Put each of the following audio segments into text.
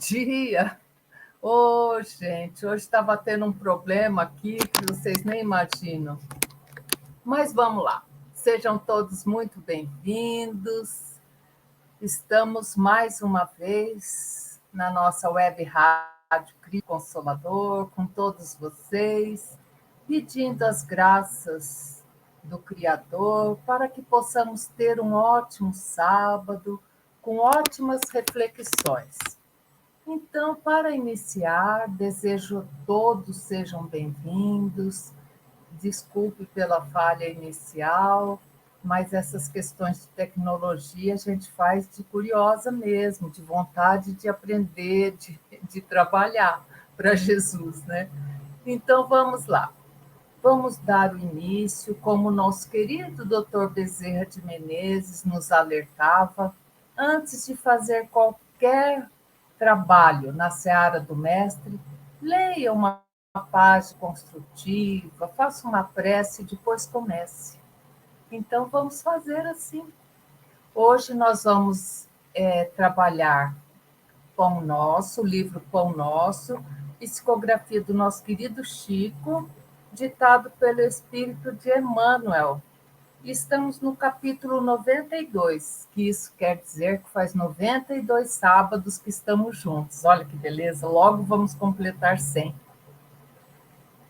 dia! Ô, gente, hoje estava tendo um problema aqui que vocês nem imaginam. Mas vamos lá. Sejam todos muito bem-vindos. Estamos mais uma vez na nossa web rádio Cristo Consolador, com todos vocês, pedindo as graças do Criador para que possamos ter um ótimo sábado, com ótimas reflexões. Então, para iniciar, desejo a todos sejam bem-vindos. Desculpe pela falha inicial, mas essas questões de tecnologia a gente faz de curiosa mesmo, de vontade de aprender, de trabalhar para Jesus, né? Então, vamos lá. Vamos dar o início, como o nosso querido Dr. Bezerra de Menezes nos alertava, antes de fazer qualquer trabalho na seara do mestre, leia uma página construtiva, faça uma prece e depois comece. Então, vamos fazer assim. Hoje nós vamos trabalhar Pão Nosso, o livro Pão Nosso, psicografia do nosso querido Chico, ditado pelo Espírito de Emmanuel. Estamos no capítulo 92, que isso quer dizer que faz 92 sábados que estamos juntos. Olha que beleza, logo vamos completar 100.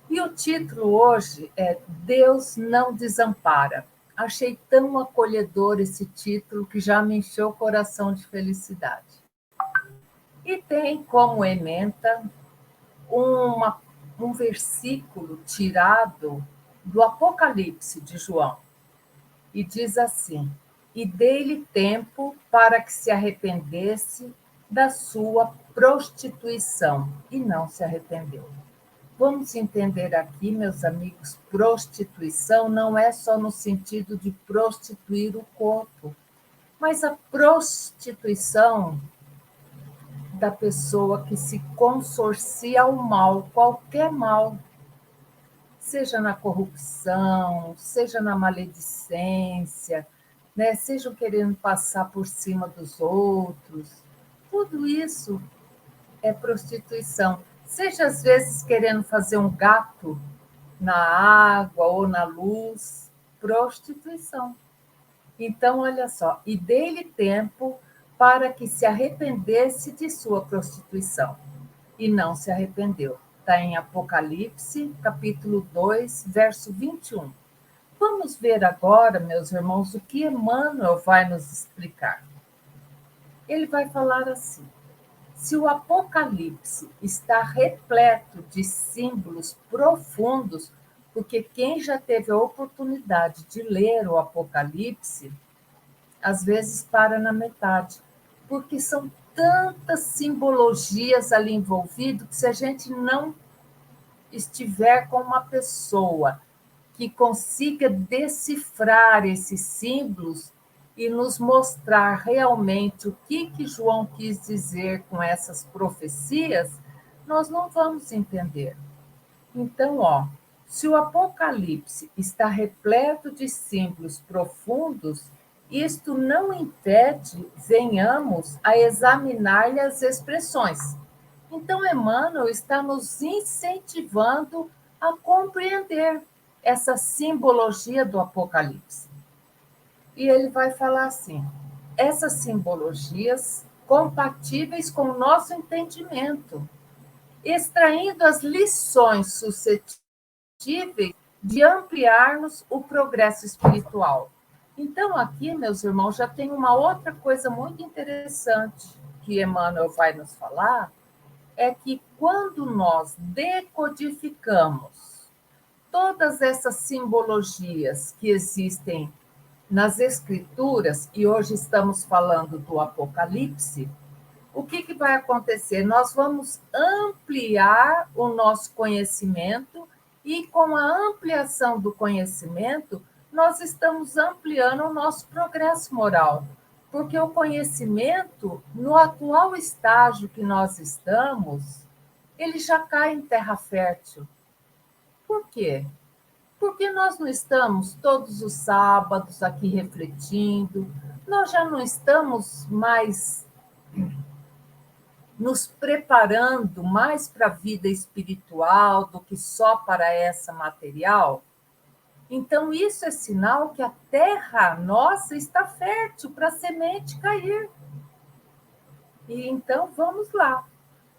E o título hoje é Deus não desampara. Achei tão acolhedor esse título que já me encheu o coração de felicidade. E tem como ementa um versículo tirado do Apocalipse de João. E diz assim: e dei-lhe tempo para que se arrependesse da sua prostituição, e não se arrependeu. Vamos entender aqui, meus amigos, prostituição não é só no sentido de prostituir o corpo, mas a prostituição da pessoa que se consorcia ao mal, qualquer mal, seja na corrupção, seja na maledicência, né? Sejam querendo passar por cima dos outros, tudo isso é prostituição. Seja às vezes querendo fazer um gato na água ou na luz, prostituição. Então, olha só, e dei-lhe tempo para que se arrependesse de sua prostituição. E não se arrependeu. Está em Apocalipse, capítulo 2, verso 21. Vamos ver agora, meus irmãos, o que Emmanuel vai nos explicar. Ele vai falar assim: se o Apocalipse está repleto de símbolos profundos, porque quem já teve a oportunidade de ler o Apocalipse, às vezes para na metade, porque são tantas simbologias ali envolvidas que se a gente não estiver com uma pessoa que consiga decifrar esses símbolos e nos mostrar realmente o que João quis dizer com essas profecias, nós não vamos entender. Então, se o Apocalipse está repleto de símbolos profundos, isto não impede venhamos a examinar-lhe as expressões. Então, Emmanuel está nos incentivando a compreender essa simbologia do Apocalipse. E ele vai falar assim: essas simbologias compatíveis com o nosso entendimento, extraindo as lições suscetíveis de ampliar-nos o progresso espiritual. Então, aqui, meus irmãos, já tem uma outra coisa muito interessante que Emmanuel vai nos falar, é que quando nós decodificamos todas essas simbologias que existem nas Escrituras, e hoje estamos falando do Apocalipse, o que vai acontecer? Nós vamos ampliar o nosso conhecimento e, com a ampliação do conhecimento, nós estamos ampliando o nosso progresso moral, porque o conhecimento, no atual estágio que nós estamos, ele já cai em terra fértil. Por quê? Porque nós não estamos todos os sábados aqui refletindo, nós já não estamos mais nos preparando mais para a vida espiritual do que só para essa material, então isso é sinal que a terra nossa está fértil para a semente cair. E então vamos lá.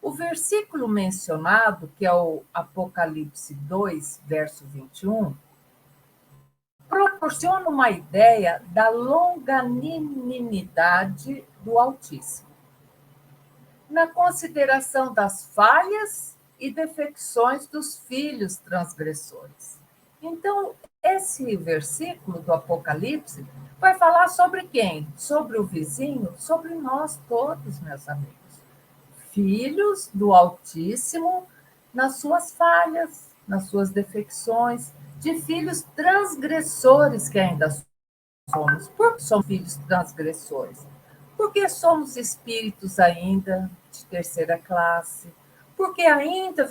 O versículo mencionado, que é o Apocalipse 2, verso 21, proporciona uma ideia da longanimidade do Altíssimo, na consideração das falhas e defecções dos filhos transgressores. Então, esse versículo do Apocalipse vai falar sobre quem? Sobre o vizinho? Sobre nós todos, meus amigos. Filhos do Altíssimo, nas suas falhas, nas suas defecções, de filhos transgressores que ainda somos. Por que somos filhos transgressores? Porque somos espíritos ainda de terceira classe, porque ainda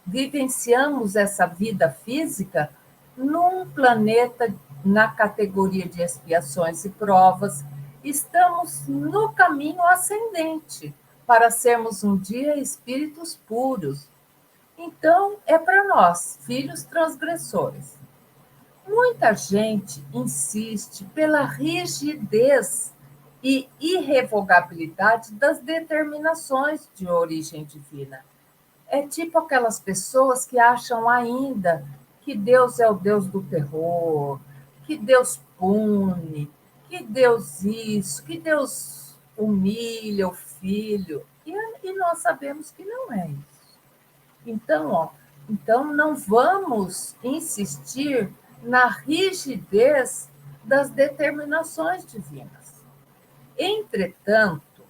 vivenciamos essa vida física num planeta na categoria de expiações e provas, estamos no caminho ascendente para sermos um dia espíritos puros. Então, é para nós, filhos transgressores. Muita gente insiste pela rigidez e irrevogabilidade das determinações de origem divina. É tipo aquelas pessoas que acham ainda que Deus é o Deus do terror, que Deus pune, que Deus isso, que Deus humilha o filho. E nós sabemos que não é isso. Então não vamos insistir na rigidez das determinações divinas. Entretanto,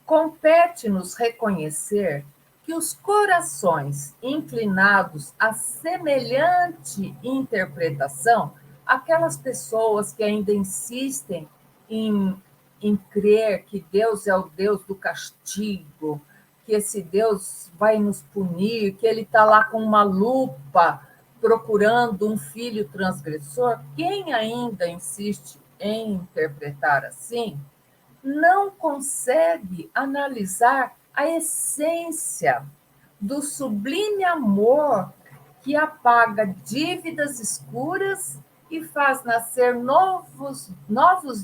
compete-nos reconhecer que os corações inclinados a semelhante interpretação, aquelas pessoas que ainda insistem em crer que Deus é o Deus do castigo, que esse Deus vai nos punir, que ele está lá com uma lupa procurando um filho transgressor, quem ainda insiste em interpretar assim, não consegue analisar a essência do sublime amor que apaga dívidas escuras e faz nascer novos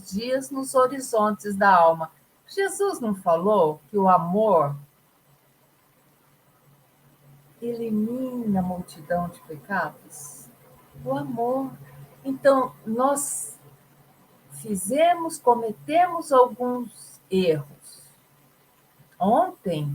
dias nos horizontes da alma. Jesus não falou que o amor elimina a multidão de pecados? O amor. Então, nós cometemos alguns erros ontem,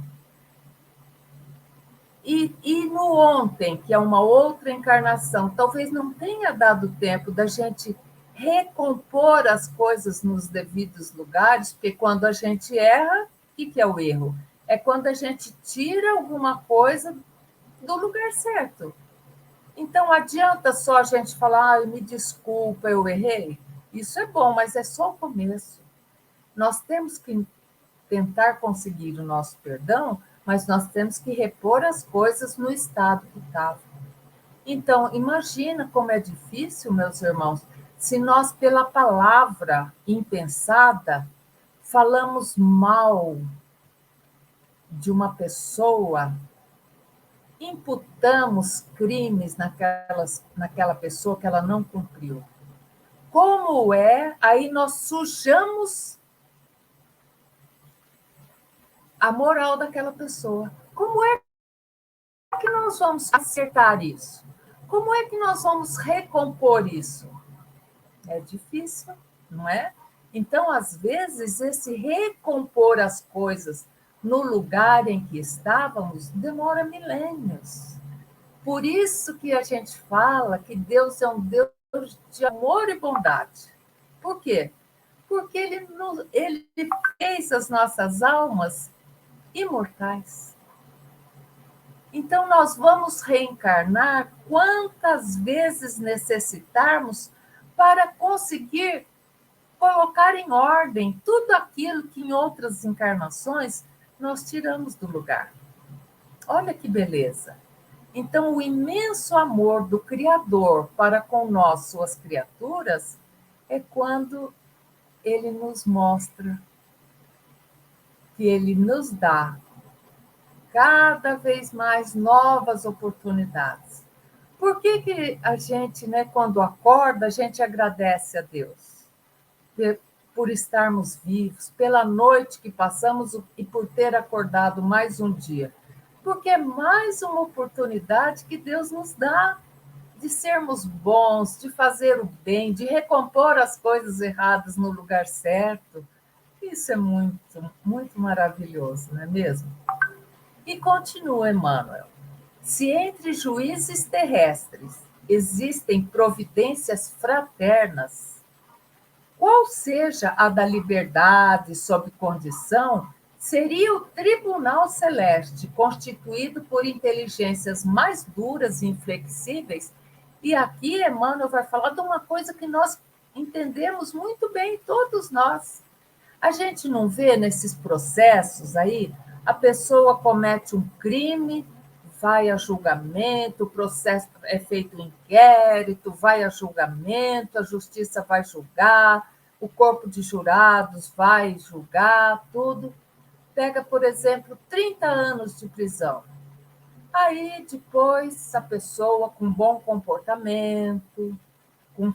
e no ontem, que é uma outra encarnação, talvez não tenha dado tempo da gente recompor as coisas nos devidos lugares, porque quando a gente erra, o que é o erro? É quando a gente tira alguma coisa do lugar certo. Então, adianta só a gente falar, me desculpa, eu errei? Isso é bom, mas é só o começo. Nós temos que tentar conseguir o nosso perdão, mas nós temos que repor as coisas no estado que estava. Então, imagina como é difícil, meus irmãos, se nós, pela palavra impensada, falamos mal de uma pessoa, imputamos crimes naquela pessoa que ela não cumpriu. Como é? Aí nós sujamos a moral daquela pessoa. Como é que nós vamos acertar isso? Como é que nós vamos recompor isso? É difícil, não é? Então, às vezes, esse recompor as coisas no lugar em que estávamos demora milênios. Por isso que a gente fala que Deus é um Deus de amor e bondade. Por quê? Porque ele fez as nossas almas imortais. Então, nós vamos reencarnar quantas vezes necessitarmos para conseguir colocar em ordem tudo aquilo que em outras encarnações nós tiramos do lugar. Olha que beleza! Então, o imenso amor do Criador para com nós, suas criaturas, é quando ele nos mostra que Ele nos dá cada vez mais novas oportunidades. Por que, que a gente, né, quando acorda, a gente agradece a Deus por estarmos vivos, pela noite que passamos e por ter acordado mais um dia? Porque é mais uma oportunidade que Deus nos dá de sermos bons, de fazer o bem, de recompor as coisas erradas no lugar certo. Isso é muito, muito maravilhoso, não é mesmo? E continua Emmanuel. Se entre juízes terrestres existem providências fraternas, qual seja a da liberdade sob condição, seria o tribunal celeste, constituído por inteligências mais duras e inflexíveis. E aqui Emmanuel vai falar de uma coisa que nós entendemos muito bem, todos nós. A gente não vê nesses processos aí, a pessoa comete um crime, vai a julgamento, o processo é feito um inquérito, vai a julgamento, a justiça vai julgar, o corpo de jurados vai julgar, tudo. Pega, por exemplo, 30 anos de prisão. Aí, depois, a pessoa com bom comportamento, com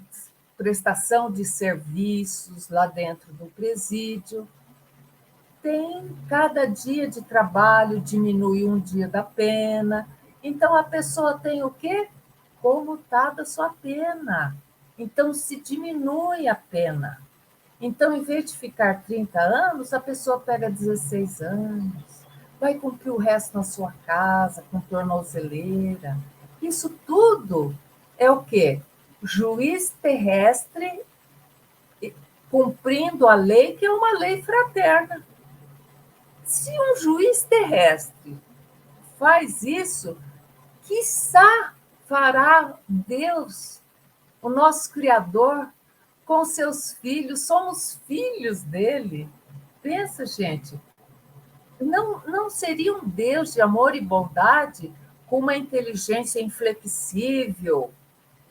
prestação de serviços lá dentro do presídio, tem cada dia de trabalho diminui um dia da pena. Então a pessoa tem o quê? Comutada sua pena. Então se diminui a pena. Então, em vez de ficar 30 anos, a pessoa pega 16 anos, vai cumprir o resto na sua casa, com tornozeleira. Isso tudo é o quê? Juiz terrestre cumprindo a lei, que é uma lei fraterna. Se um juiz terrestre faz isso, quiçá fará Deus, o nosso Criador, com seus filhos, somos filhos dele. Pensa, gente, não seria um Deus de amor e bondade com uma inteligência inflexível,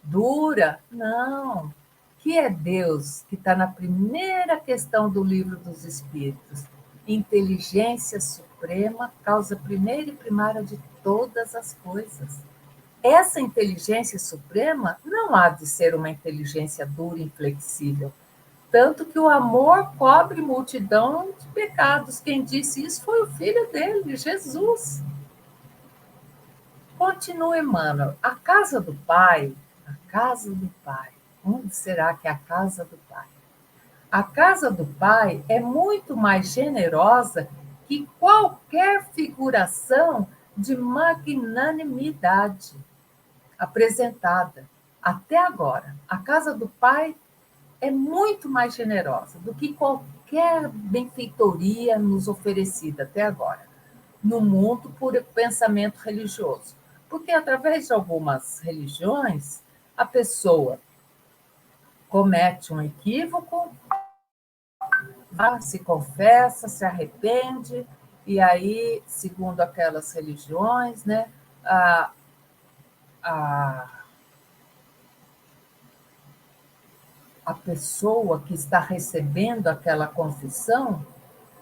dura? Não. Que é Deus que está na primeira questão do livro dos Espíritos. Inteligência suprema, causa primeira e primária de todas as coisas. Essa inteligência suprema não há de ser uma inteligência dura e inflexível. Tanto que o amor cobre multidão de pecados. Quem disse isso foi o filho dele, Jesus. Continua Emmanuel. A casa do Pai, onde será que é a casa do Pai? A casa do Pai é muito mais generosa que qualquer figuração de magnanimidade apresentada até agora. A casa do Pai é muito mais generosa do que qualquer benfeitoria nos oferecida até agora, no mundo por pensamento religioso. Porque através de algumas religiões, a pessoa comete um equívoco, se confessa, se arrepende, e aí, segundo aquelas religiões, né, a, a, a pessoa que está recebendo aquela confissão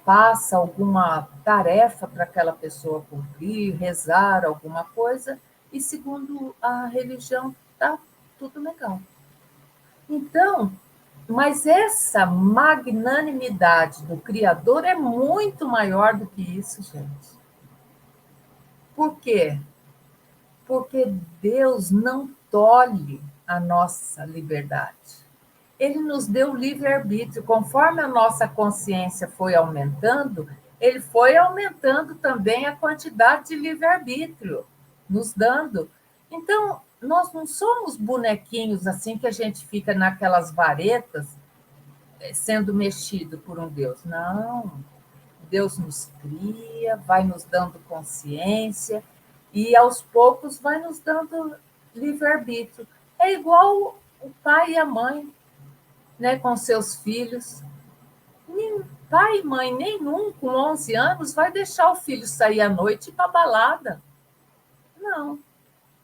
passa alguma tarefa para aquela pessoa cumprir, rezar alguma coisa, e segundo a religião, está tudo legal. Então, mas essa magnanimidade do Criador é muito maior do que isso, gente. Por quê? Porque Deus não tolhe a nossa liberdade. Ele nos deu livre-arbítrio. Conforme a nossa consciência foi aumentando, ele foi aumentando também a quantidade de livre-arbítrio, nos dando. Então, nós não somos bonequinhos assim que a gente fica naquelas varetas sendo mexido por um Deus. Não. Deus nos cria, vai nos dando consciência e aos poucos vai nos dando livre-arbítrio. É igual o pai e a mãe, né, com seus filhos. Nem pai e mãe nenhum com 11 anos vai deixar o filho sair à noite para balada. Não.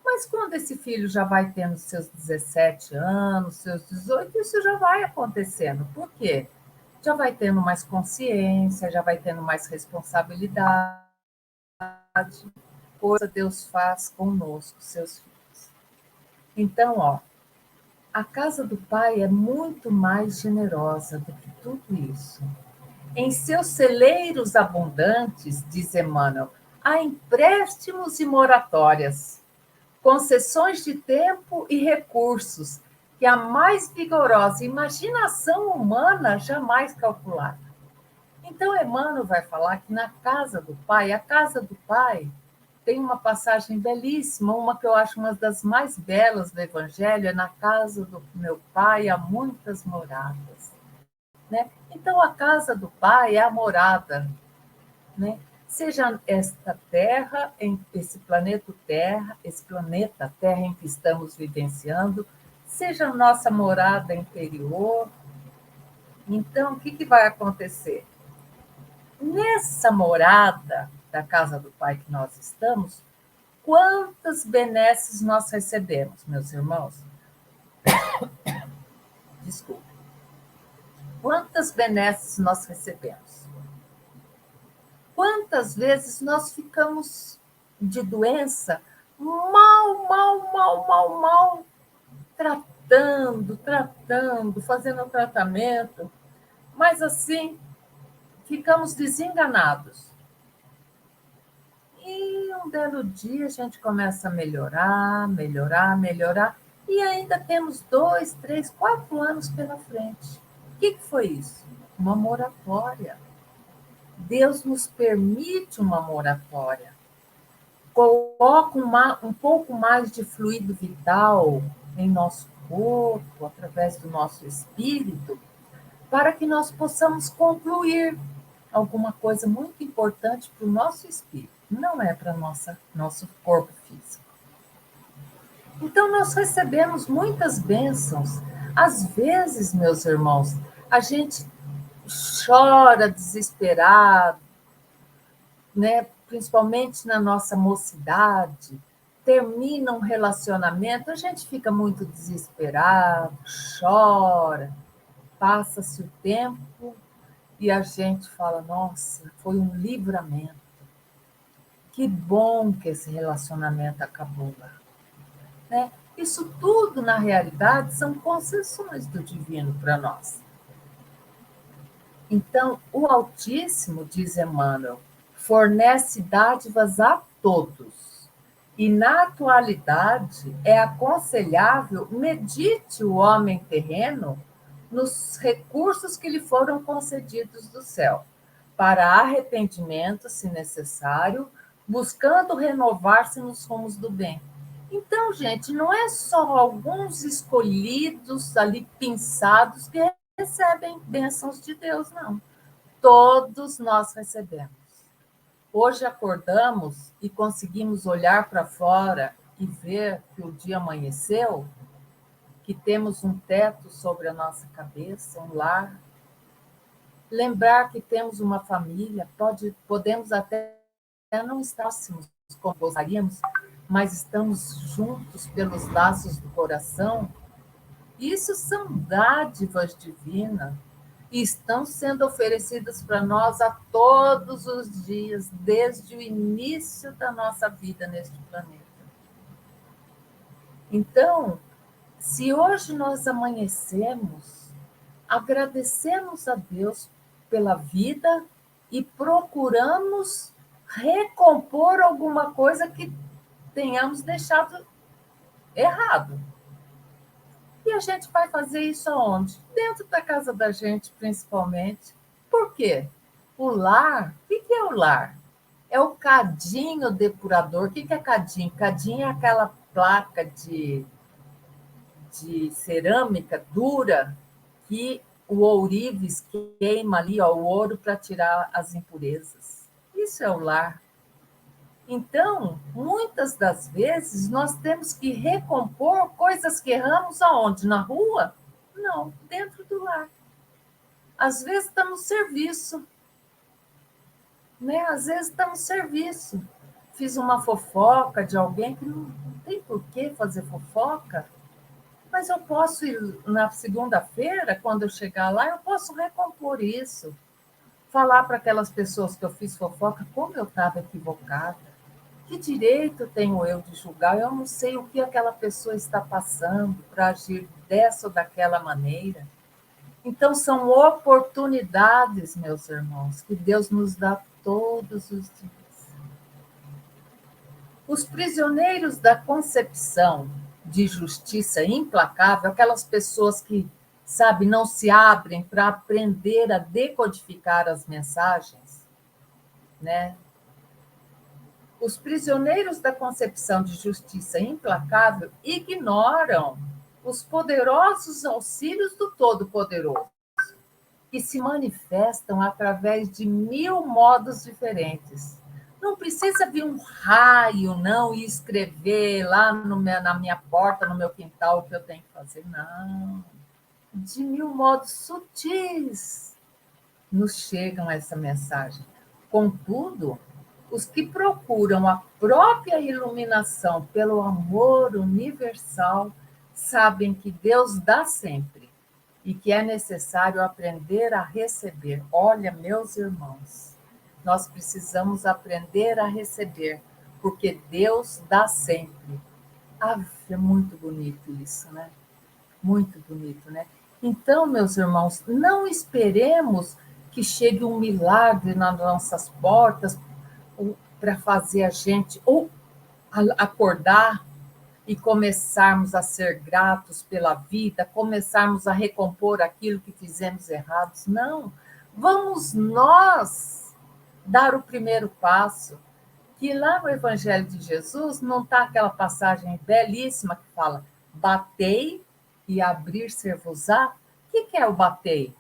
Mas quando esse filho já vai tendo seus 17 anos, seus 18, isso já vai acontecendo. Por quê? já vai tendo mais consciência, já vai tendo mais responsabilidade. Coisa Deus faz conosco, seus filhos. Então, ó, a casa do Pai é muito mais generosa do que tudo isso. Em seus celeiros abundantes, diz Emmanuel, há empréstimos e moratórias, concessões de tempo e recursos que a mais vigorosa imaginação humana jamais calcular. Então, Emmanuel vai falar que na casa do Pai, a casa do Pai tem uma passagem belíssima, uma que eu acho uma das mais belas do Evangelho, é na casa do meu Pai há muitas moradas. Né? Então, a casa do Pai é a morada, né? Seja esta terra, esse planeta Terra em que estamos vivenciando, seja a nossa morada interior. Então, o que vai acontecer? Nessa morada da casa do Pai que nós estamos, quantas benesses nós recebemos, meus irmãos? Desculpe. Quantas benesses nós recebemos? Quantas vezes nós ficamos de doença mal, tratando, fazendo tratamento, mas assim, ficamos desenganados. E um belo dia a gente começa a melhorar, e ainda temos 2, 3, 4 anos pela frente. O que foi isso? Uma moratória. Deus nos permite uma moratória. Coloca um pouco mais de fluido vital em nosso corpo, através do nosso espírito, para que nós possamos concluir alguma coisa muito importante para o nosso espírito, não é para nosso corpo físico. Então, nós recebemos muitas bênçãos. Às vezes, meus irmãos, a gente chora desesperado, né? Principalmente na nossa mocidade, termina um relacionamento, a gente fica muito desesperado, chora, passa-se o tempo e a gente fala, nossa, foi um livramento. Que bom que esse relacionamento acabou lá. Né? Isso tudo, na realidade, são concessões do divino para nós. Então, o Altíssimo, diz Emmanuel, fornece dádivas a todos. E, na atualidade, é aconselhável medite o homem terreno nos recursos que lhe foram concedidos do céu, para arrependimento, se necessário, buscando renovar-se nos rumos do bem. Então, gente, não é só alguns escolhidos ali, pinçados, que recebem bênçãos de Deus, não. Todos nós recebemos. Hoje acordamos e conseguimos olhar para fora e ver que o dia amanheceu, que temos um teto sobre a nossa cabeça, um lar. Lembrar que temos uma família, podemos até não estar como gostaríamos, mas estamos juntos pelos laços do coração. Isso são dádivas divinas e estão sendo oferecidas para nós a todos os dias, desde o início da nossa vida neste planeta. Então, se hoje nós amanhecemos, agradecemos a Deus pela vida e procuramos recompor alguma coisa que tenhamos deixado errado. E a gente vai fazer isso aonde? Dentro da casa da gente, principalmente. Por quê? O lar, o que é o lar? É o cadinho depurador. O que é cadinho? Cadinho é aquela placa de cerâmica dura que o ourives queima ali, ó, o ouro para tirar as impurezas. Isso é o lar. Então, muitas das vezes, nós temos que recompor coisas que erramos aonde? Na rua? Não, dentro do lar. Às vezes estamos no serviço, né? Às vezes estamos no serviço. Fiz uma fofoca de alguém que não tem por que fazer fofoca. Mas eu posso ir na segunda-feira, quando eu chegar lá, eu posso recompor isso. Falar para aquelas pessoas que eu fiz fofoca como eu estava equivocada. Que direito tenho eu de julgar? Eu não sei o que aquela pessoa está passando para agir dessa ou daquela maneira. Então, são oportunidades, meus irmãos, que Deus nos dá todos os dias. Os prisioneiros da concepção de justiça implacável, aquelas pessoas que, sabe, não se abrem para aprender a decodificar as mensagens, né? Os prisioneiros da concepção de justiça implacável ignoram os poderosos auxílios do Todo-Poderoso, que se manifestam através de 1000 modos diferentes. Não precisa vir um raio, não, e escrever lá na minha porta, no meu quintal, o que eu tenho que fazer. Não. De 1000 modos sutis nos chegam essa mensagem. Contudo, os que procuram a própria iluminação pelo amor universal sabem que Deus dá sempre e que é necessário aprender a receber. Olha, meus irmãos, nós precisamos aprender a receber, porque Deus dá sempre. É muito bonito isso, né? Muito bonito, né? Então, meus irmãos, não esperemos que chegue um milagre nas nossas portas para fazer a gente ou acordar e começarmos a ser gratos pela vida, começarmos a recompor aquilo que fizemos errados. Não, vamos nós dar o primeiro passo. Que lá no Evangelho de Jesus não está aquela passagem belíssima que fala: batei e abrir-se-vos-á. O que é o batei?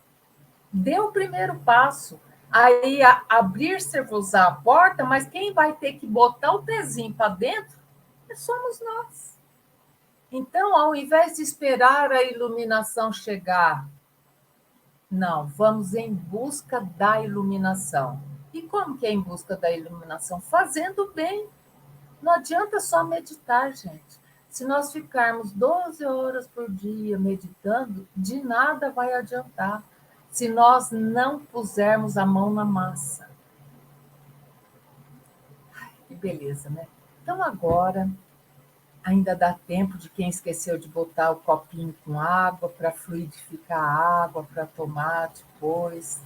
Dê o primeiro passo. Aí abrir-se-vos-á a porta, mas quem vai ter que botar o pezinho para dentro somos nós. Então, ao invés de esperar a iluminação chegar, não, vamos em busca da iluminação. E como que é em busca da iluminação? Fazendo bem. Não adianta só meditar, gente. Se nós ficarmos 12 horas por dia meditando, de nada vai adiantar se nós não pusermos a mão na massa. Que beleza, né? Então, agora, ainda dá tempo de quem esqueceu de botar o copinho com água para fluidificar a água, para tomar depois,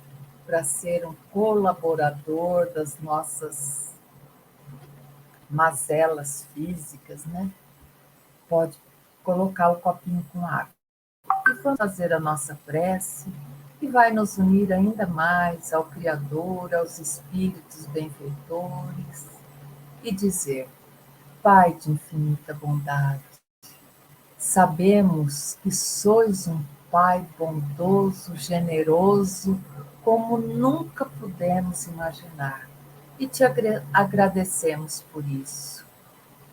para ser um colaborador das nossas mazelas físicas, né? Pode colocar o copinho com água. E vamos fazer a nossa prece, que vai nos unir ainda mais ao Criador, aos Espíritos benfeitores, e dizer: Pai de infinita bondade, sabemos que sois um Pai bondoso, generoso, como nunca pudemos imaginar, e te agradecemos por isso.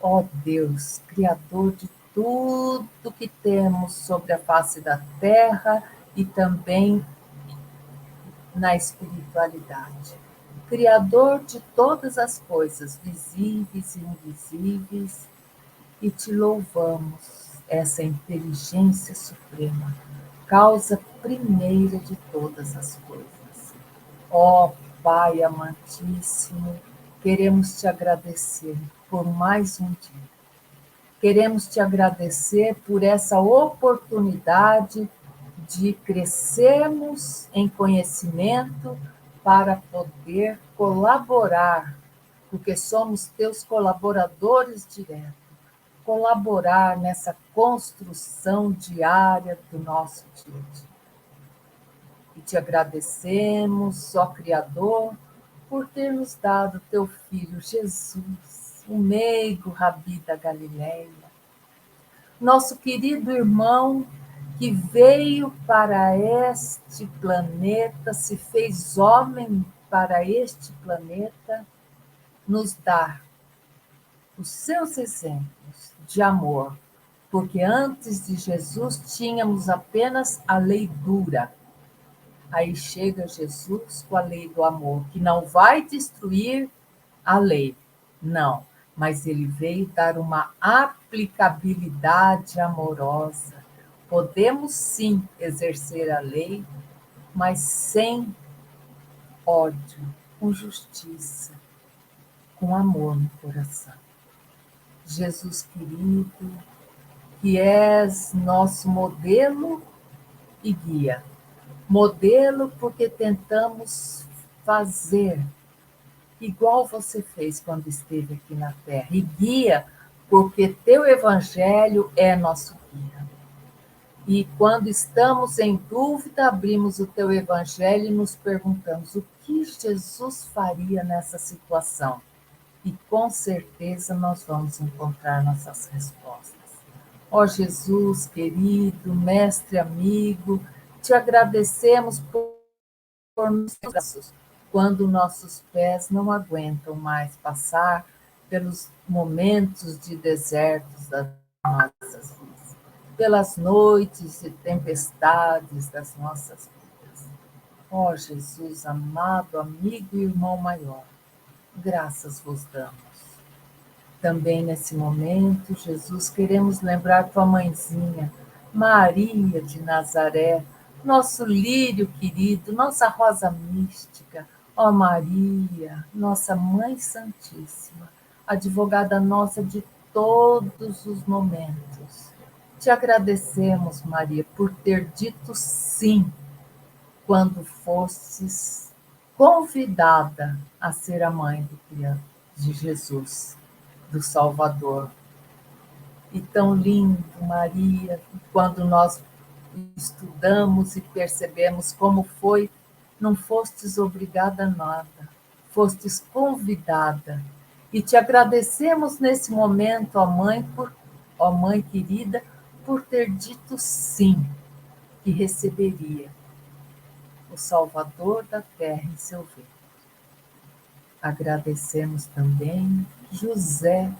Ó Deus, Criador de tudo que temos sobre a face da terra e também na espiritualidade. Criador de todas as coisas, visíveis e invisíveis, e te louvamos, essa inteligência suprema, causa primeira de todas as coisas. Ó Pai amantíssimo, queremos te agradecer por mais um dia. Queremos te agradecer por essa oportunidade de crescermos em conhecimento para poder colaborar, porque somos teus colaboradores diretos, colaborar nessa construção diária do nosso dia a dia. E te agradecemos, ó Criador, por ter nos dado teu Filho Jesus, o meigo Rabi da Galileia, nosso querido irmão que veio para este planeta, se fez homem para este planeta, nos dá os seus exemplos de amor, porque antes de Jesus tínhamos apenas a lei dura. Aí chega Jesus com a lei do amor, que não vai destruir a lei, não, mas ele veio dar uma aplicabilidade amorosa, podemos sim exercer a lei, mas sem ódio, com justiça, com amor no coração. Jesus querido, que és nosso modelo e guia. Modelo porque tentamos fazer igual você fez quando esteve aqui na Terra. E guia porque teu evangelho é nosso guia. E quando estamos em dúvida, abrimos o teu evangelho e nos perguntamos o que Jesus faria nessa situação. E com certeza nós vamos encontrar nossas respostas. Ó Jesus querido, mestre amigo, te agradecemos por nos braços, quando nossos pés não aguentam mais passar pelos momentos de desertos das nossas vidas, pelas noites e tempestades das nossas vidas. Ó Jesus, amado amigo e irmão maior, graças vos damos. Também nesse momento, Jesus, queremos lembrar tua mãezinha, Maria de Nazaré, nosso lírio querido, nossa rosa mística, ó Maria, nossa Mãe Santíssima, advogada nossa de todos os momentos. Te agradecemos, Maria, por ter dito sim quando fostes convidada a ser a mãe de Jesus, do Salvador. E tão lindo, Maria, quando nós estudamos e percebemos como foi, não fostes obrigada a nada, fostes convidada. E te agradecemos nesse momento, ó Mãe querida, por ter dito sim, que receberia o Salvador da terra em seu ventre. Agradecemos também José,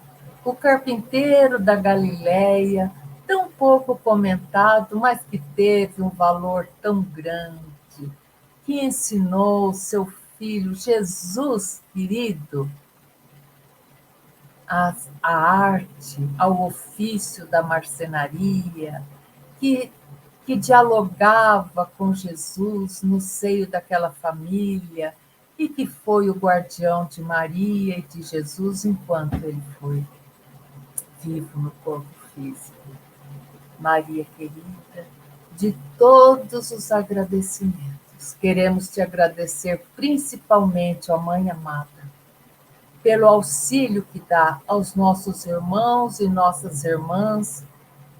o carpinteiro da Galileia, tão pouco comentado, mas que teve um valor tão grande, que ensinou seu filho Jesus querido a arte, ao ofício da marcenaria, que, que dialogava com Jesus no seio daquela família e que foi o guardião de Maria e de Jesus enquanto ele foi vivo no corpo físico. Maria querida, de todos os agradecimentos, queremos te agradecer principalmente, ó Mãe amada, pelo auxílio que dá aos nossos irmãos e nossas irmãs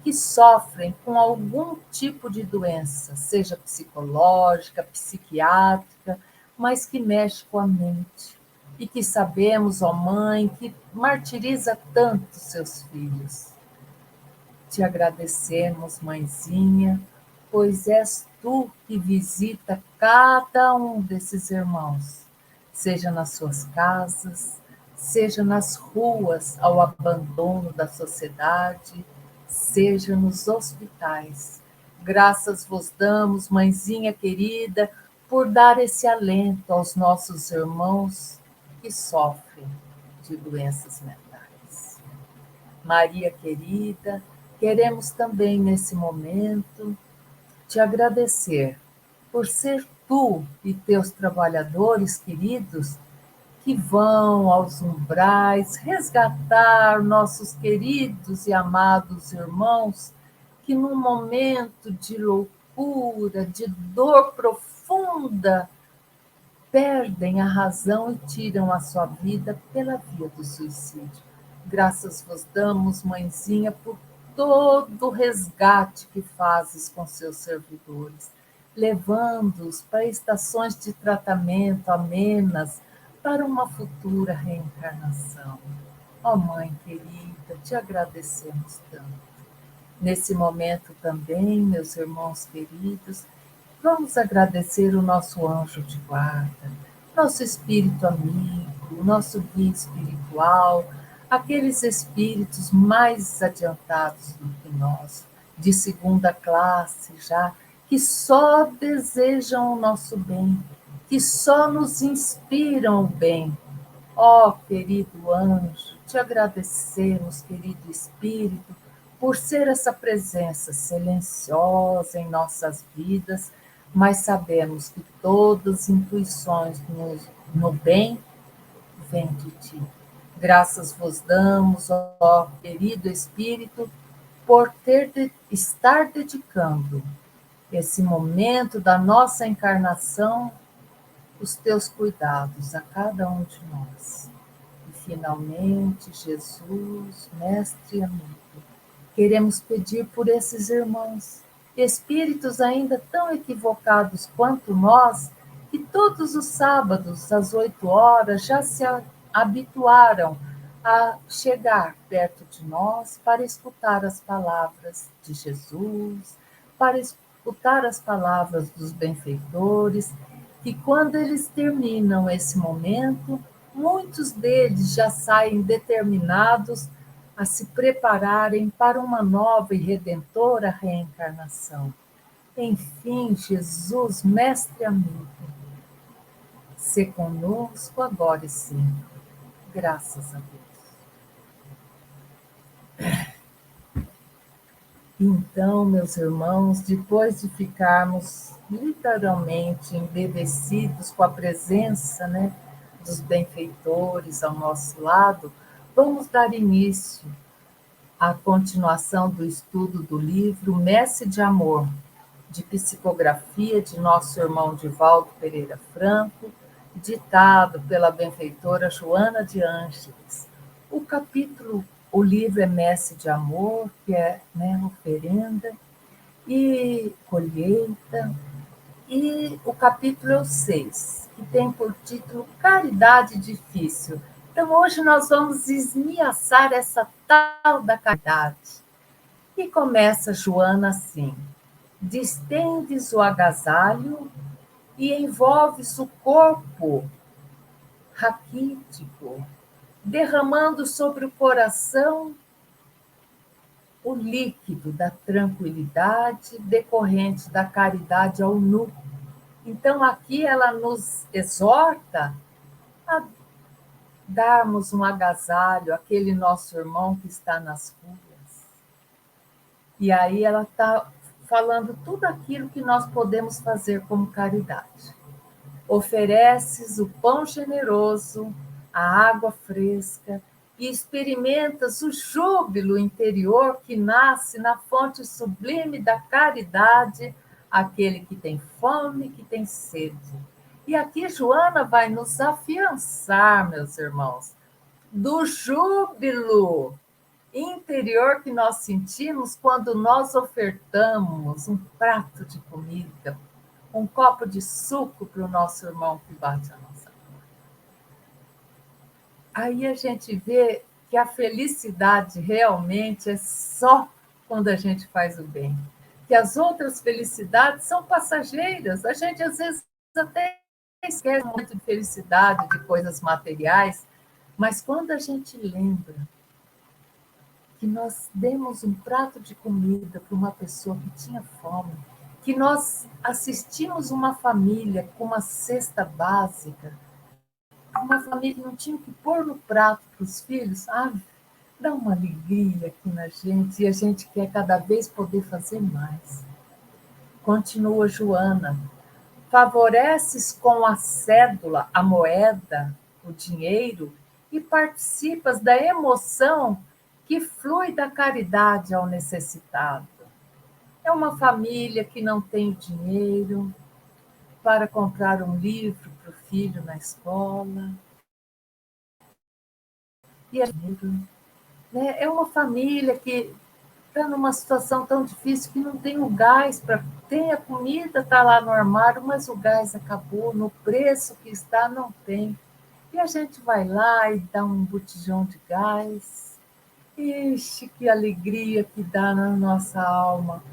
que sofrem com algum tipo de doença, seja psicológica, psiquiátrica, mas que mexe com a mente. E que sabemos, ó Mãe, que martiriza tanto seus filhos. Te agradecemos, Mãezinha, pois és tu que visita cada um desses irmãos, seja nas suas casas, seja nas ruas ao abandono da sociedade, seja nos hospitais. Graças vos damos, Mãezinha querida, por dar esse alento aos nossos irmãos que sofrem de doenças mentais. Maria querida, queremos também nesse momento te agradecer por ser tu e teus trabalhadores queridos que vão aos umbrais resgatar nossos queridos e amados irmãos que num momento de loucura, de dor profunda, perdem a razão e tiram a sua vida pela via do suicídio. Graças vos damos, Mãezinha, por todo o resgate que fazes com seus servidores, levando-os para estações de tratamento amenas para uma futura reencarnação. Ó Mãe querida, te agradecemos tanto. Nesse momento também, meus irmãos queridos, vamos agradecer o nosso anjo de guarda, nosso espírito amigo, nosso guia espiritual, aqueles espíritos mais adiantados do que nós, de segunda classe já, que só desejam o nosso bem, que só nos inspiram o bem. Ó querido anjo, te agradecemos, querido espírito, por ser essa presença silenciosa em nossas vidas, mas sabemos que todas as intuições no bem vêm de ti. Graças vos damos, ó querido Espírito, por estar dedicando esse momento da nossa encarnação, os teus cuidados a cada um de nós. E finalmente, Jesus, mestre e amigo, queremos pedir por esses irmãos, espíritos ainda tão equivocados quanto nós, que todos os sábados, às 8 horas, já se habituaram a chegar perto de nós para escutar as palavras de Jesus, para escutar as palavras dos benfeitores, que quando eles terminam esse momento, muitos deles já saem determinados a se prepararem para uma nova e redentora reencarnação. Enfim, Jesus, mestre amigo, se conosco agora e sempre. Graças a Deus. Então, meus irmãos, depois de ficarmos literalmente embevecidos com a presença, né, dos benfeitores ao nosso lado, vamos dar início à continuação do estudo do livro Messe de Amor, de psicografia de nosso irmão Divaldo Pereira Franco, ditado pela benfeitora Joana de Ângeles. O livro é Messe de Amor, que é, né, oferenda e colheita, e o capítulo é o 6, que tem por título Caridade Difícil. Então, hoje nós vamos esmiuçar essa tal da caridade. E começa Joana assim: distendes o agasalho e envolves o corpo raquítico, derramando sobre o coração o líquido da tranquilidade decorrente da caridade ao nu. Então, aqui ela nos exorta a darmos um agasalho àquele nosso irmão que está nas ruas. E aí ela está falando tudo aquilo que nós podemos fazer como caridade. Ofereces o pão generoso, a água fresca, e experimentas o júbilo interior que nasce na fonte sublime da caridade, aquele que tem fome, que tem sede. E aqui Joana vai nos afiançar, meus irmãos, do júbilo interior que nós sentimos quando nós ofertamos um prato de comida, um copo de suco para o nosso irmão que bate a nossa porta. Aí a gente vê que a felicidade realmente é só quando a gente faz o bem. Que as outras felicidades são passageiras. A gente, às vezes, até esquece muito de felicidade, de coisas materiais, mas quando a gente lembra que nós demos um prato de comida para uma pessoa que tinha fome, que nós assistimos uma família com uma cesta básica, uma família que não tinha o que pôr no prato para os filhos, dá uma alegria aqui na gente, e a gente quer cada vez poder fazer mais. Continua Joana: favoreces com a cédula, a moeda, o dinheiro, e participas da emoção que flui da caridade ao necessitado. É uma família que não tem dinheiro para comprar um livro para o filho na escola. E é uma família que está numa situação tão difícil que não tem o gás para. Tem a comida, está lá no armário, mas o gás acabou, no preço que está, não tem. E a gente vai lá e dá um botijão de gás. Ixi, que alegria que dá na nossa alma.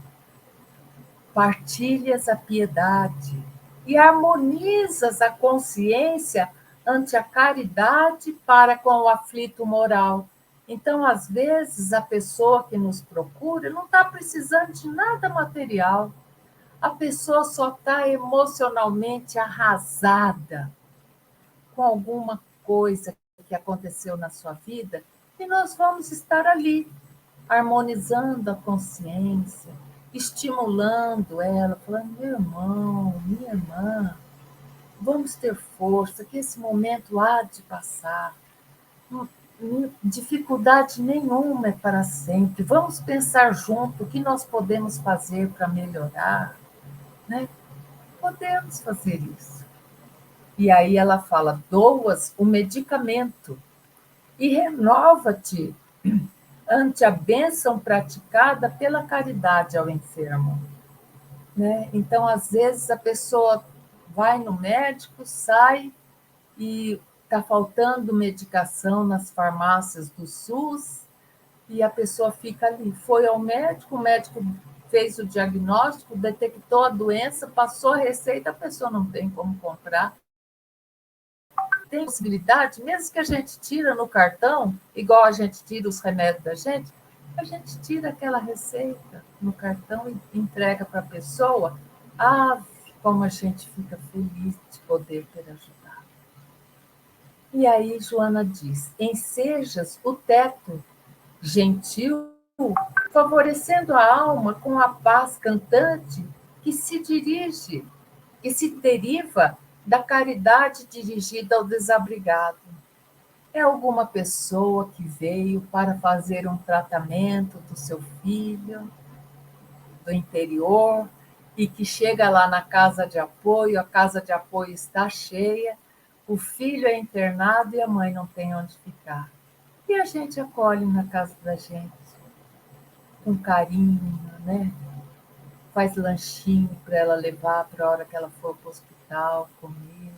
Partilhas a piedade e harmonizas a consciência ante a caridade para com o aflito moral. Então, às vezes, a pessoa que nos procura não está precisando de nada material. A pessoa só está emocionalmente arrasada com alguma coisa que aconteceu na sua vida, e nós vamos estar ali harmonizando a consciência, estimulando ela, falando: meu irmão, minha irmã, vamos ter força, que esse momento há de passar. Dificuldade nenhuma é para sempre. Vamos pensar junto o que nós podemos fazer para melhorar, né? Podemos fazer isso. E aí ela fala: doas o medicamento e renova-te ante a bênção praticada pela caridade ao enfermo. Né? Então, às vezes, a pessoa vai no médico, sai e está faltando medicação nas farmácias do SUS e a pessoa fica ali. Foi ao médico, o médico fez o diagnóstico, detectou a doença, passou a receita, a pessoa não tem como comprar. Tem possibilidade, mesmo que a gente tira no cartão, igual a gente tira os remédios da gente, a gente tira aquela receita no cartão e entrega para a pessoa. Ah, como a gente fica feliz de poder ter ajudado. E aí Joana diz: ensejas o teto gentil, favorecendo a alma com a paz cantante que se deriva da caridade dirigida ao desabrigado. É alguma pessoa que veio para fazer um tratamento do seu filho, do interior, e que chega lá na casa de apoio, a casa de apoio está cheia, o filho é internado e a mãe não tem onde ficar. E a gente acolhe na casa da gente, com carinho, né? Faz lanchinho para ela levar para a hora que ela for para o hospital comer,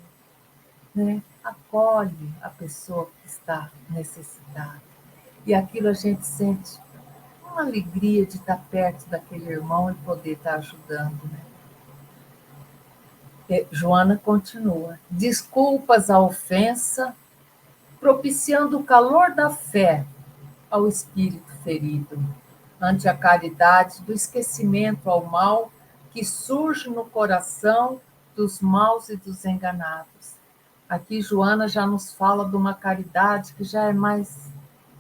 né? Acolhe a pessoa que está necessitada. E aquilo a gente sente uma alegria de estar perto daquele irmão e poder estar ajudando, né? E Joana continua: desculpas a ofensa, propiciando o calor da fé ao espírito ferido, ante a caridade do esquecimento ao mal que surge no coração dos maus e dos enganados. Aqui Joana já nos fala de uma caridade que já é mais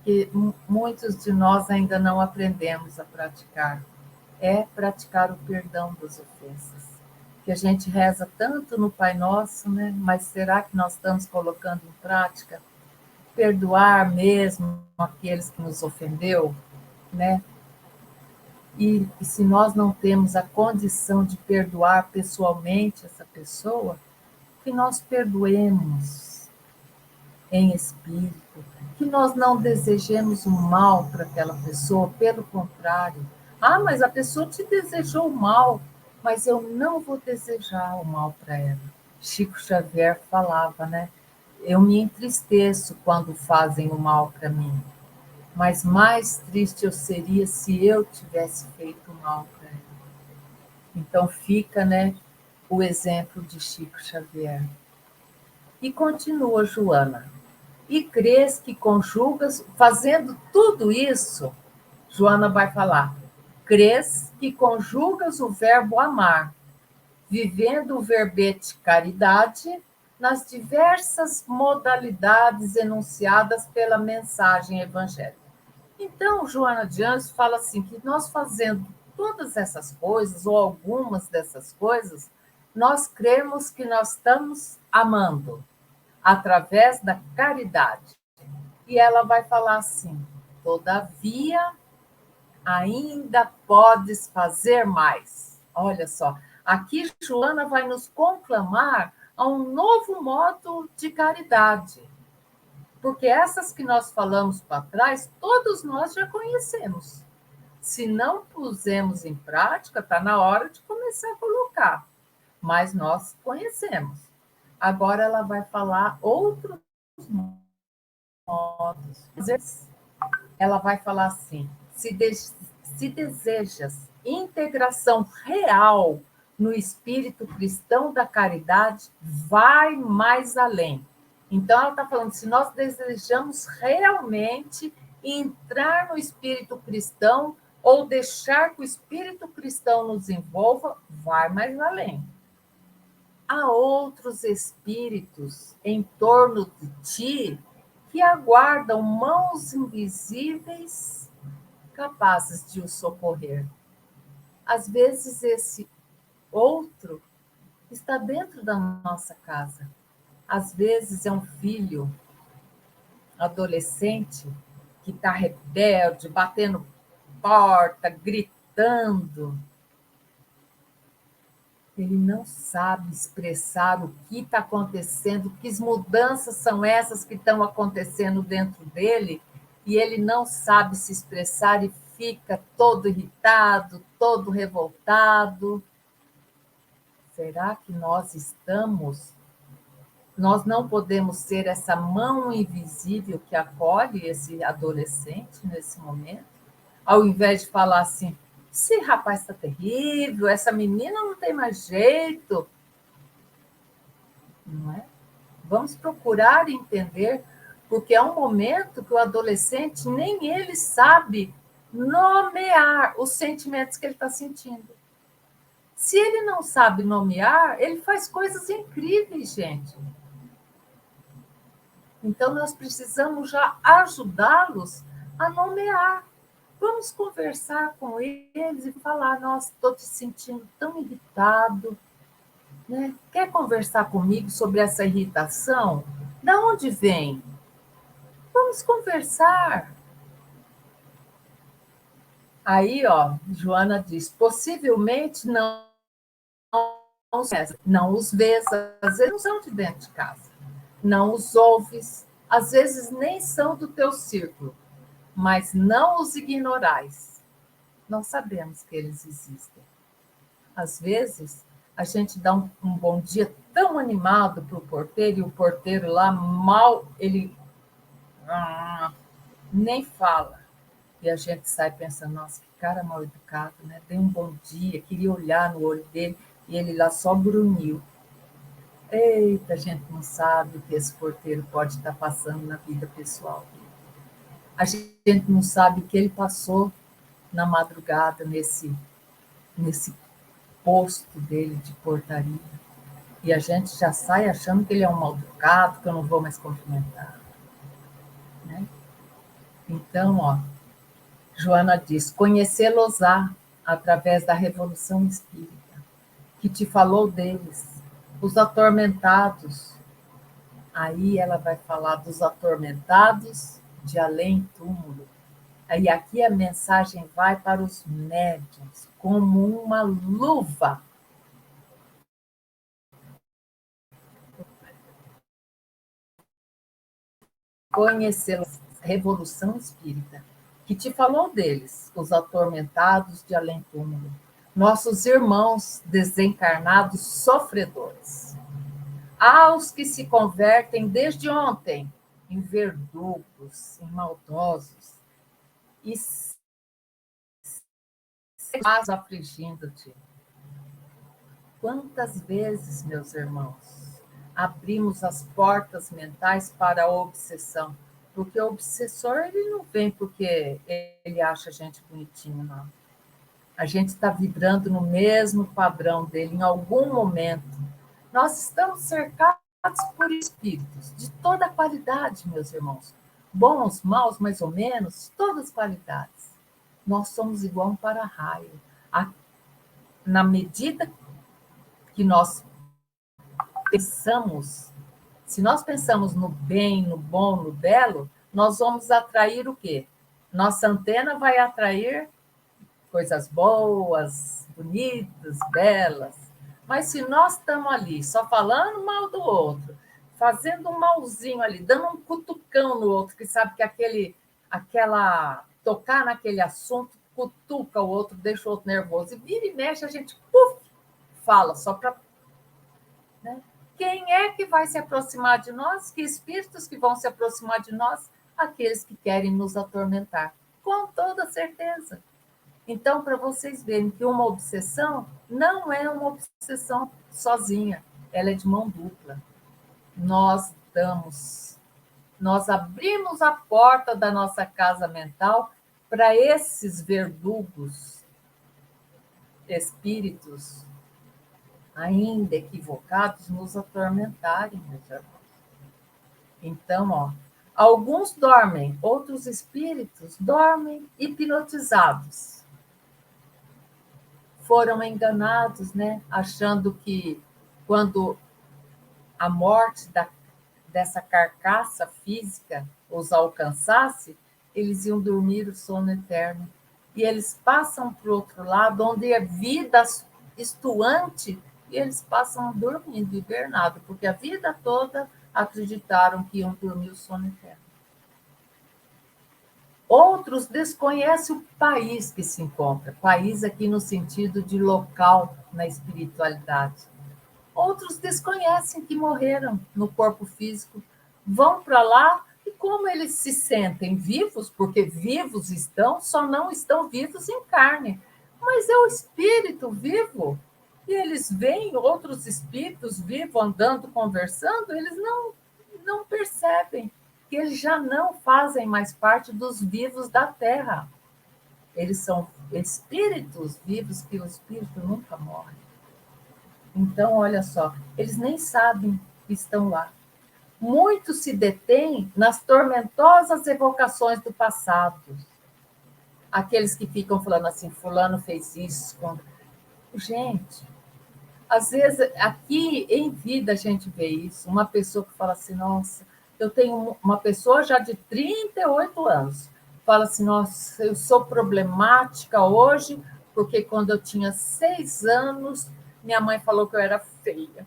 que muitos de nós ainda não aprendemos a praticar. É praticar o perdão das ofensas. Que a gente reza tanto no Pai Nosso, né? Mas será que nós estamos colocando em prática? Perdoar mesmo aqueles que nos ofendeu, né? E se nós não temos a condição de perdoar pessoalmente essa pessoa, que nós perdoemos em espírito, que nós não desejemos o mal para aquela pessoa, pelo contrário. Ah, mas a pessoa te desejou o mal, mas eu não vou desejar o mal para ela. Chico Xavier falava, né? Eu me entristeço quando fazem o mal para mim, mas mais triste eu seria se eu tivesse feito mal para ela. Então fica, né, o exemplo de Chico Xavier. E continua Joana. E crês que conjugas, fazendo tudo isso, Joana vai falar, crês que conjugas o verbo amar, vivendo o verbete caridade nas diversas modalidades enunciadas pela mensagem evangélica. Então, Joana de Anjos fala assim, que nós fazendo todas essas coisas, ou algumas dessas coisas, nós cremos que nós estamos amando através da caridade. E ela vai falar assim: todavia, ainda podes fazer mais. Olha só, aqui Joana vai nos conclamar a um novo modo de caridade. Porque essas que nós falamos para trás, todos nós já conhecemos. Se não pusemos em prática, está na hora de começar a colocar. Mas nós conhecemos. Agora ela vai falar outros modos. Às vezes, ela vai falar assim: se desejas integração real no espírito cristão da caridade, vai mais além. Então, ela está falando: se nós desejamos realmente entrar no espírito cristão ou deixar que o espírito cristão nos envolva, vai mais além. Há outros espíritos em torno de ti que aguardam mãos invisíveis capazes de o socorrer. Às vezes, esse outro está dentro da nossa casa. Às vezes, é um filho adolescente que está rebelde, batendo porta, gritando. Ele não sabe expressar o que está acontecendo, que mudanças são essas que estão acontecendo dentro dele, e ele não sabe se expressar e fica todo irritado, todo revoltado. Será que nós não podemos ser essa mão invisível que acolhe esse adolescente nesse momento? Ao invés de falar assim, esse rapaz está terrível, essa menina não tem mais jeito, não é? Vamos procurar entender, porque é um momento que o adolescente nem ele sabe nomear os sentimentos que ele está sentindo. Se ele não sabe nomear, ele faz coisas incríveis, gente. Então, nós precisamos já ajudá-los a nomear. Vamos conversar com eles e falar: nossa, estou te sentindo tão irritado, né? Quer conversar comigo sobre essa irritação? Da onde vem? Vamos conversar. Aí, ó, Joana diz: possivelmente não os vês, às vezes não são de dentro de casa, não os ouves, às vezes nem são do teu círculo, mas não os ignorais. Nós sabemos que eles existem. Às vezes, a gente dá um bom dia tão animado para o porteiro, e o porteiro lá mal, ele nem fala. E a gente sai pensando, nossa, que cara mal educado, né? Dei um bom dia, queria olhar no olho dele, e ele lá só grunhiu. Eita, a gente não sabe o que esse porteiro pode estar passando na vida pessoal dele. A gente não sabe o que ele passou na madrugada nesse posto dele de portaria. E a gente já sai achando que ele é um mal educado, que eu não vou mais cumprimentar. Né? Então, ó, Joana diz: conhecê-los-á através da Revolução Espírita, que te falou deles, os atormentados. Aí ela vai falar dos atormentados de além-túmulo. Aí aqui a mensagem vai para os médiuns, como uma luva. Conhecê-los, Revolução Espírita, que te falou deles, os atormentados de além-túmulo, nossos irmãos desencarnados sofredores. Aos que se convertem desde ontem em verdugos, em maldosos, e mas afligindo-te. Quantas vezes, meus irmãos, abrimos as portas mentais para a obsessão? Porque o obsessor, ele não vem porque ele acha a gente bonitinho, não. A gente está vibrando no mesmo padrão dele em algum momento. Nós estamos cercados por espíritos de toda qualidade, meus irmãos. Bons, maus, mais ou menos, todas as qualidades. Nós somos igual um para-raio. Na medida que nós pensamos, se nós pensamos no bem, no bom, no belo, nós vamos atrair o quê? Nossa antena vai atrair coisas boas, bonitas, belas. Mas se nós estamos ali só falando mal do outro, fazendo um malzinho ali, dando um cutucão no outro, que sabe que tocar naquele assunto cutuca o outro, deixa o outro nervoso, e vira e mexe, a gente fala só para, né? Quem é que vai se aproximar de nós? Que espíritos que vão se aproximar de nós? Aqueles que querem nos atormentar, com toda certeza. Então, para vocês verem que uma obsessão não é uma obsessão sozinha, ela é de mão dupla. Nós abrimos a porta da nossa casa mental para esses verdugos, espíritos ainda equivocados nos atormentarem, meus irmãos. Então, ó, Alguns dormem, outros espíritos dormem hipnotizados. Foram enganados, né? Achando que quando a morte dessa carcaça física os alcançasse, eles iam dormir o sono eterno. E eles passam para o outro lado, onde é vida estuante, e eles passam dormindo, hibernado, porque a vida toda acreditaram que iam dormir o sono eterno. Outros desconhecem o país que se encontra, país aqui no sentido de local na espiritualidade. Outros desconhecem que morreram no corpo físico, vão para lá e como eles se sentem vivos, porque vivos estão, só não estão vivos em carne, mas é o espírito vivo. E eles veem outros espíritos vivos andando, conversando, eles não percebem que eles já não fazem mais parte dos vivos da Terra. Eles são espíritos vivos, que o espírito nunca morre. Então, olha só, eles nem sabem que estão lá. Muitos se detêm nas tormentosas evocações do passado. Aqueles que ficam falando assim, fulano fez isso. Gente, às vezes aqui em vida a gente vê isso. Uma pessoa que fala assim, nossa, eu tenho uma pessoa já de 38 anos, fala assim, nossa, eu sou problemática hoje, porque quando eu tinha 6 anos, minha mãe falou que eu era feia.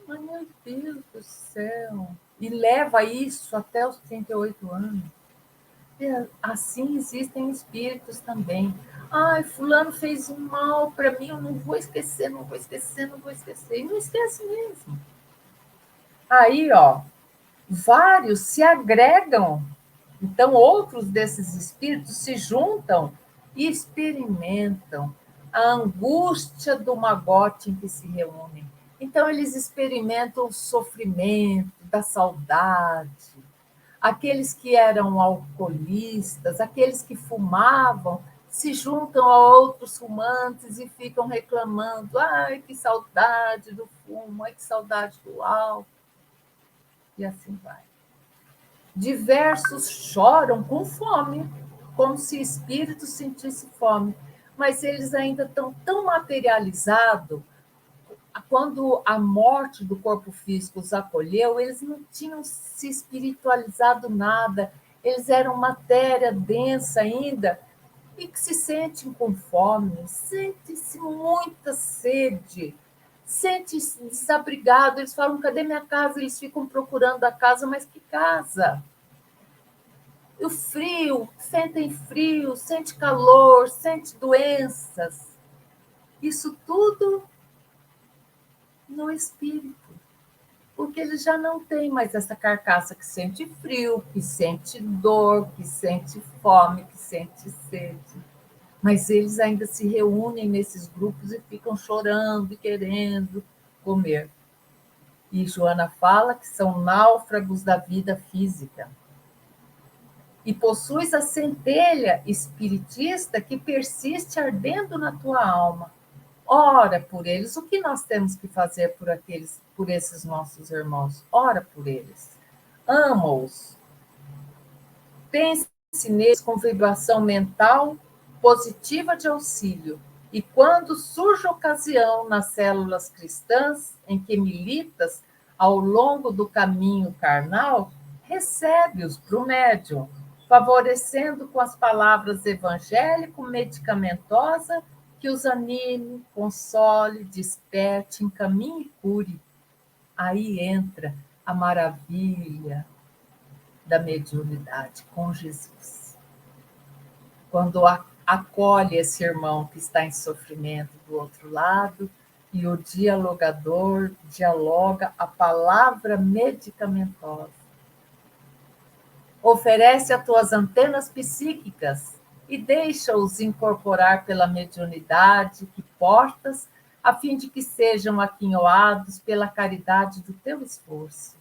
Mas, meu Deus do céu! E leva isso até os 38 anos. E assim existem espíritos também. Ai, fulano fez um mal para mim, eu não vou esquecer, não vou esquecer, não vou esquecer. E não esquece mesmo. Aí, ó, vários se agregam. Então, outros desses espíritos se juntam e experimentam a angústia do magote em que se reúnem. Então, eles experimentam o sofrimento da saudade. Aqueles que eram alcoolistas, aqueles que fumavam, se juntam a outros fumantes e ficam reclamando: ai, que saudade do fumo, ai, que saudade do álcool. E assim vai. Diversos choram com fome, como se espírito sentisse fome, mas eles ainda estão tão materializados. Quando a morte do corpo físico os acolheu, eles não tinham se espiritualizado nada, eles eram matéria densa ainda, e que se sentem com fome, sente-se muita sede, sente-se desabrigado, eles falam, cadê minha casa? Eles ficam procurando a casa, mas que casa? O frio, sentem frio, sente calor, sente doenças. Isso tudo no espírito, porque ele já não tem mais essa carcaça que sente frio, que sente dor, que sente fome, que sente sede. Mas eles ainda se reúnem nesses grupos e ficam chorando e querendo comer. E Joana fala que são náufragos da vida física. E possuis a centelha espiritista que persiste ardendo na tua alma. Ora por eles. O que nós temos que fazer por esses nossos irmãos? Ora por eles. Ama-os. Pense neles com vibração mental positiva de auxílio. E quando surge ocasião nas células cristãs em que militas ao longo do caminho carnal, recebe-os para o médium, favorecendo com as palavras evangélico-medicamentosa que os anime, console, desperte, encaminhe e cure. Aí entra a maravilha da mediunidade com Jesus. Quando acolhe esse irmão que está em sofrimento do outro lado e o dialogador dialoga a palavra medicamentosa. Oferece as tuas antenas psíquicas e deixa-os incorporar pela mediunidade que portas, a fim de que sejam aquinhoados pela caridade do teu esforço.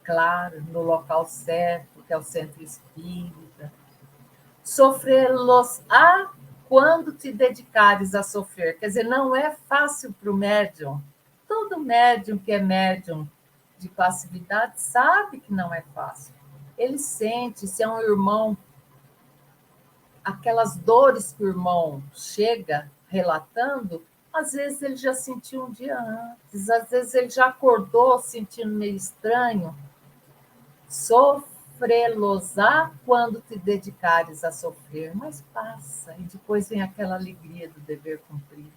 Claro, no local certo, que é o centro espírita. Sofrê-los-á quando te dedicares a sofrer. Quer dizer, não é fácil para o médium. Todo médium que é médium de passividade sabe que não é fácil. Ele sente, se é um irmão, aquelas dores que o irmão chega relatando, às vezes ele já sentiu um dia antes, às vezes ele já acordou sentindo meio estranho. Sofrelosá quando te dedicares a sofrer, mas passa, e depois vem aquela alegria do dever cumprido.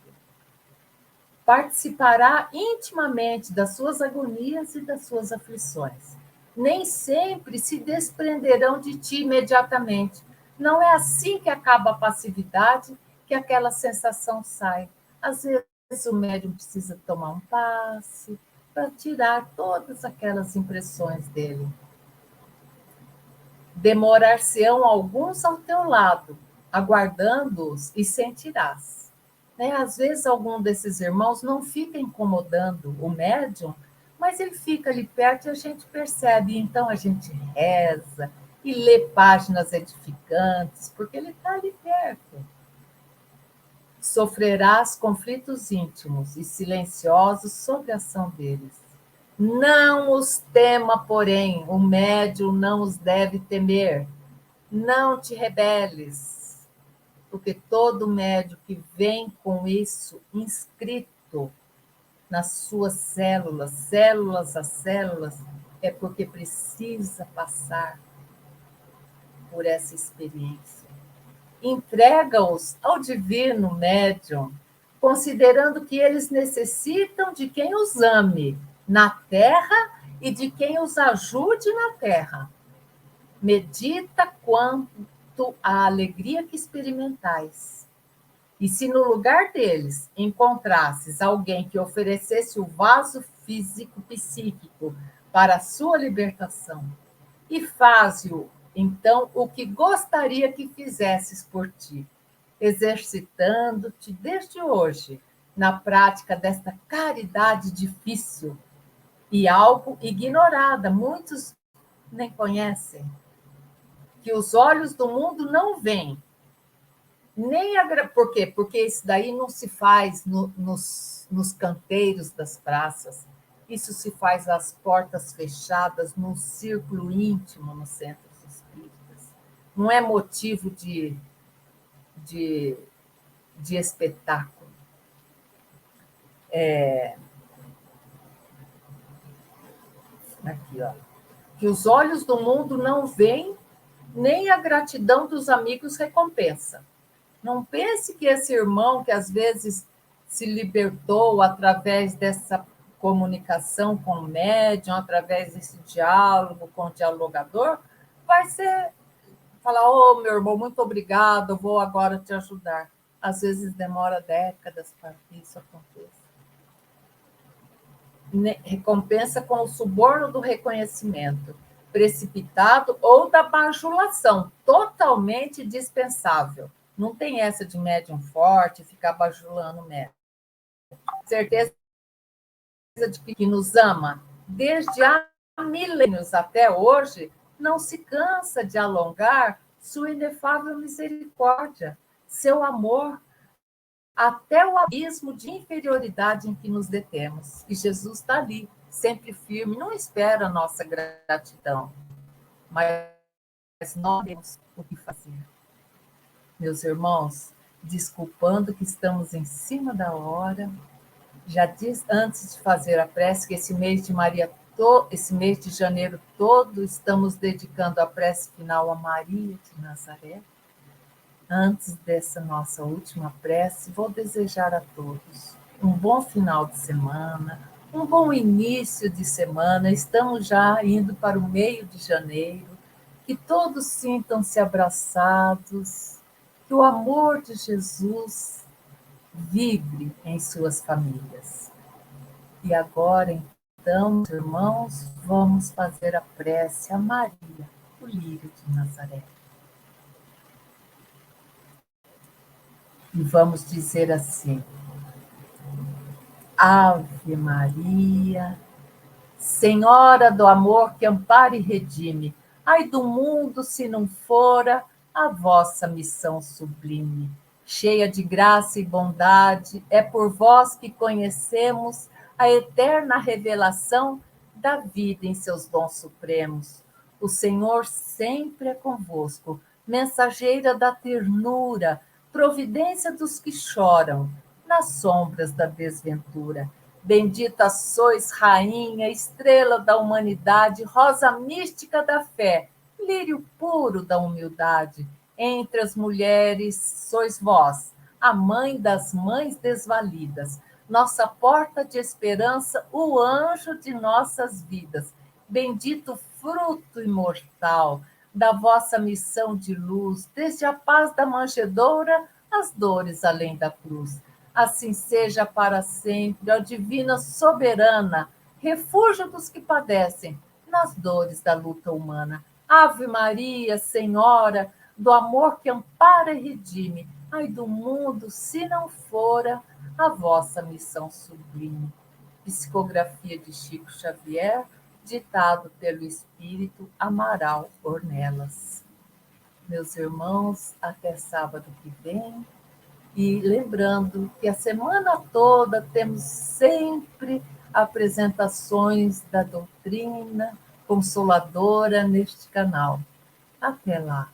Participará intimamente das suas agonias e das suas aflições. Nem sempre se desprenderão de ti imediatamente. Não é assim que acaba a passividade, que aquela sensação sai. Às vezes o médium precisa tomar um passe para tirar todas aquelas impressões dele. Demorar-se-ão alguns ao teu lado, aguardando-os, e sentirás. Né? Às vezes, algum desses irmãos não fica incomodando o médium, mas ele fica ali perto e a gente percebe. Então, a gente reza e lê páginas edificantes, porque ele está ali perto. Sofrerás conflitos íntimos e silenciosos sob a ação deles. Não os tema, porém, o médium não os deve temer. Não te rebeles, porque todo médium que vem com isso inscrito nas suas células, células a células, é porque precisa passar por essa experiência. Entrega-os ao divino médium, considerando que eles necessitam de quem os ame na terra e de quem os ajude na terra. Medita quanto à alegria que experimentais. E se no lugar deles encontrasses alguém que oferecesse o vaso físico-psíquico para a sua libertação, e faze-o, então, o que gostaria que fizesses por ti, exercitando-te desde hoje na prática desta caridade difícil e algo ignorada, muitos nem conhecem, que os olhos do mundo não veem. Por quê? Porque isso daí não se faz nos canteiros das praças, isso se faz às portas fechadas, num círculo íntimo nos centros espíritas. Não é motivo de, de espetáculo. Aqui, ó. Que os olhos do mundo não veem, nem a gratidão dos amigos recompensa. Não pense que esse irmão que às vezes se libertou através dessa comunicação com o médium, através desse diálogo com o dialogador, vai falar: "Oh, meu irmão, muito obrigado, eu vou agora te ajudar". Às vezes demora décadas para que isso aconteça. Recompensa com o suborno do reconhecimento, precipitado ou da bajulação, totalmente dispensável. Não tem essa de médium forte ficar bajulando o médium. Certeza de que nos ama desde há milênios até hoje, não se cansa de alongar sua inefável misericórdia, seu amor, até o abismo de inferioridade em que nos detemos. E Jesus está ali, sempre firme, não espera a nossa gratidão, mas nós temos o que fazer. Meus irmãos, desculpando que estamos em cima da hora, já disse antes de fazer a prece que esse mês de Maria, esse mês de janeiro todo, estamos dedicando a prece final a Maria de Nazaré. Antes dessa nossa última prece, vou desejar a todos um bom final de semana, um bom início de semana. Estamos já indo para o meio de janeiro. Que todos sintam-se abraçados, que o amor de Jesus vibre em suas famílias. E agora, então, irmãos, vamos fazer a prece a Maria, o lírio de Nazaré. E vamos dizer assim: Ave Maria, Senhora do amor que ampara e redime, ai do mundo se não fora a vossa missão sublime. Cheia de graça e bondade, é por vós que conhecemos a eterna revelação da vida em seus dons supremos. O Senhor sempre é convosco, mensageira da ternura, providência dos que choram, nas sombras da desventura. Bendita sois, rainha, estrela da humanidade, rosa mística da fé, lírio puro da humildade. Entre as mulheres sois vós, a mãe das mães desvalidas, nossa porta de esperança, o anjo de nossas vidas. Bendito fruto imortal da vossa missão de luz, desde a paz da manjedoura às dores além da cruz. Assim seja para sempre, ó divina soberana, refúgio dos que padecem nas dores da luta humana. Ave Maria, Senhora, do amor que ampara e redime, ai do mundo, se não fora a vossa missão sublime. Psicografia de Chico Xavier, ditado pelo espírito Amaral Ornelas. Meus irmãos, até sábado que vem. E lembrando que a semana toda temos sempre apresentações da doutrina consoladora neste canal. Até lá!